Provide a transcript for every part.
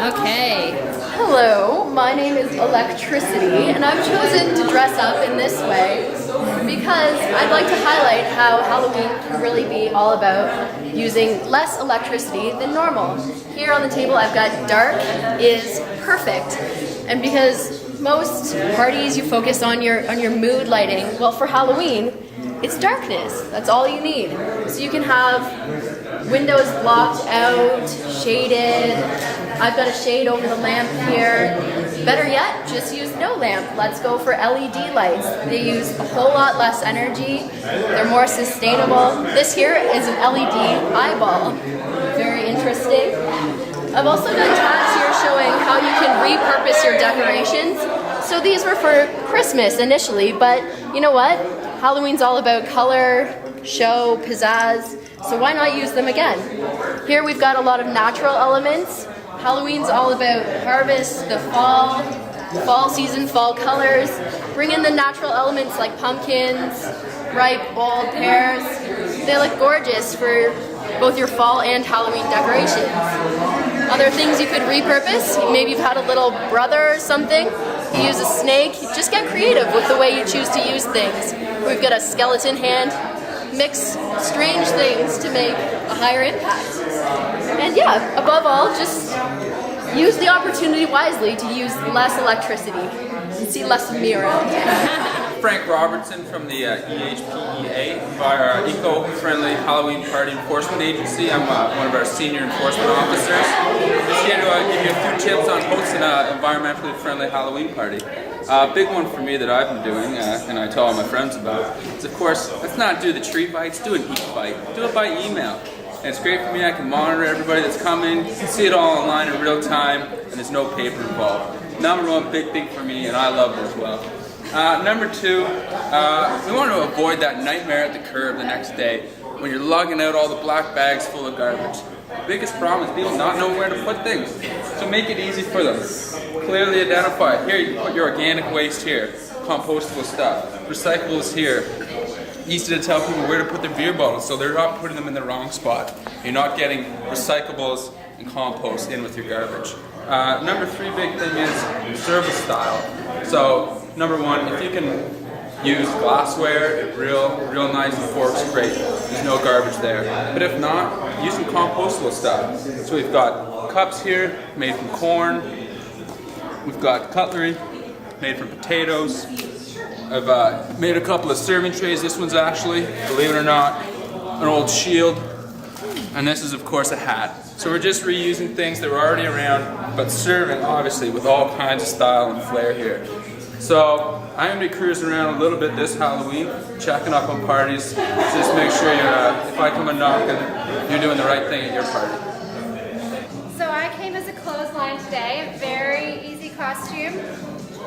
Okay. Hello, my name is Electricity, and I've chosen to dress up in this way because I'd like to highlight how Halloween can really be all about using less electricity than normal. Here on the table I've got dark is perfect, and because most parties you focus on your mood lighting, well for Halloween it's darkness. That's all you need. So you can have windows blocked out, shaded. I've got a shade over the lamp here. Better yet, just use no lamp. Let's go for LED lights. They use a whole lot less energy. They're more sustainable. This here is an LED eyeball. Very interesting. I've also got tabs here showing how you can repurpose your decorations. So these were for Christmas initially, but you know what? Halloween's all about color, show, pizzazz, so why not use them again? Here we've got a lot of natural elements. Halloween's all about harvest, the fall season, fall colors. Bring in the natural elements like pumpkins, ripe, old pears. They look gorgeous for both your fall and Halloween decorations. Other things you could repurpose, maybe you've had a little brother or something, you use a snake, just get creative with the way you choose to use things. We've got a skeleton hand, mix strange things to make a higher impact. And yeah, above all, just use the opportunity wisely to use less electricity and see less of me around. Frank Robertson from the EHPEA, our Eco-Friendly Halloween Party Enforcement Agency. I'm one of our senior enforcement officers. Just here to give you a few tips on hosting an environmentally friendly Halloween party. A big one for me that I've been doing, and I tell all my friends about, is of course, let's not do the tree bites, do an heat bite. Do it by email. And it's great for me, I can monitor everybody that's coming, you can see it all online in real time, and there's no paper involved. Number one, big thing for me, and I love it as well. Number two, we want to avoid that nightmare at the curb the next day when you're lugging out all the black bags full of garbage. The biggest problem is people not knowing where to put things. So make it easy for them. Clearly identify. Here you put your organic waste here, compostable stuff, recyclables here. Easy to tell people where to put their beer bottles so they're not putting them in the wrong spot. You're not getting recyclables and compost in with your garbage. Number three big thing is service style. So number one, if you can use glassware, real nice, and forks, great. There's no garbage there. But if not, use some compostable stuff. So we've got cups here made from corn. We've got cutlery made from potatoes. I've made a couple of serving trays. This one's actually, believe it or not, an old shield. And this is, of course, a hat. So we're just reusing things that were already around, but serving, obviously, with all kinds of style and flair here. So I'm going to be cruising around a little bit this Halloween, checking up on parties. Just make sure if I come a knocking, you're doing the right thing at your party. So I came as a clothesline today, a very easy costume.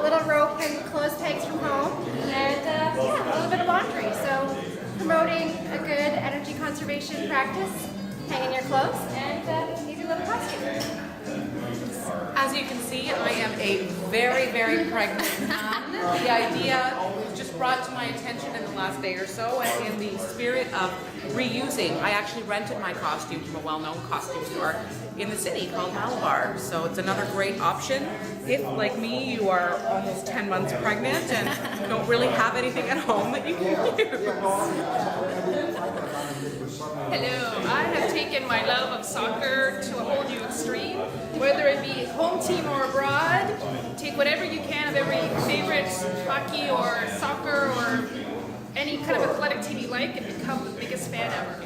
Little rope and clothes pegs from home, and yeah, a little bit of laundry. So promoting a good energy conservation practice, hanging your clothes, and easy little costume. As you can see, I am a very, very pregnant mom. The idea was just brought to my attention in the last day or so, and in the spirit of reusing, I actually rented my costume from a well-known costume store in the city called Malabar. So it's another great option if, like me, you are almost 10 months pregnant and don't really have anything at home that you can use. Hello, I have taken my love of soccer to a whole new extreme. Whether it be home team or abroad, take whatever you can of every favorite hockey or soccer or any kind of athletic team you like and become the biggest fan ever.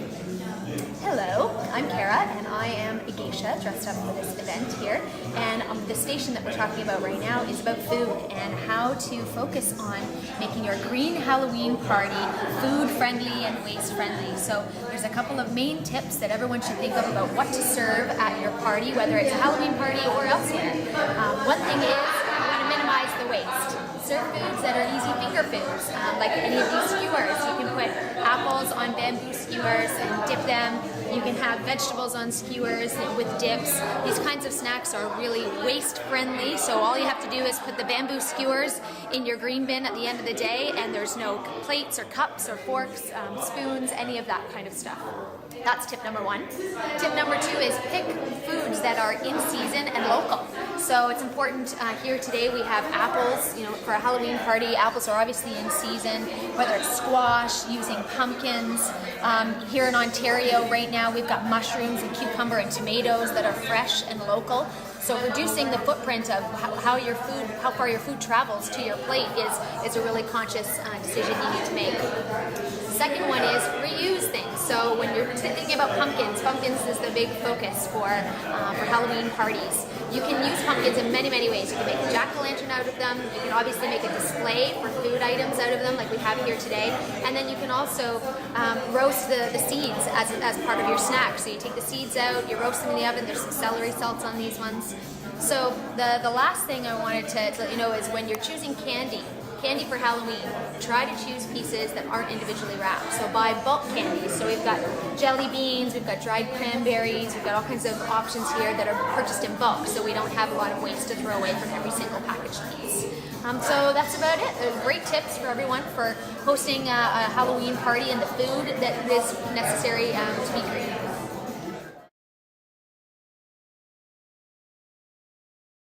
Hello, I'm Kara, and I am a geisha dressed up for this event here. And the station that we're talking about right now is about food and how to focus on making your green Halloween party food-friendly and waste-friendly. So there's a couple of main tips that everyone should think of about what to serve at your party, whether it's a Halloween party or elsewhere. One thing is you want to minimize the waste. Serve foods that are easy finger foods, like any of these skewers. You can put apples on bamboo skewers and dip them You can have vegetables on skewers with dips. These kinds of snacks are really waste friendly, so all you have to do is put the bamboo skewers in your green bin at the end of the day, and there's no plates or cups or forks, spoons, any of that kind of stuff. That's tip number 1. Tip number 2 is pick foods that are in season and local. So it's important, here today we have apples, for a Halloween party. Apples are obviously in season, whether it's squash, using pumpkins. Here in Ontario right now we've got mushrooms and cucumber and tomatoes that are fresh and local. So reducing the footprint of how far your food travels to your plate is a really conscious decision you need to make. Second one is reuse things. So when you're thinking about pumpkins is the big focus for Halloween parties. You can use pumpkins in many, many ways. You can make a jack-o'-lantern out of them. You can obviously make a display for food items out of them like we have here today. And then you can also roast the seeds as part of your snack. So you take the seeds out, you roast them in the oven. There's some celery salts on these ones. So the last thing I wanted to let you know is when you're choosing candy for Halloween, try to choose pieces that aren't individually wrapped. So buy bulk candies. So we've got jelly beans, we've got dried cranberries, we've got all kinds of options here that are purchased in bulk, so we don't have a lot of waste to throw away from every single packaged piece. So that's about it. Great tips for everyone for hosting a Halloween party and the food that is necessary to be created.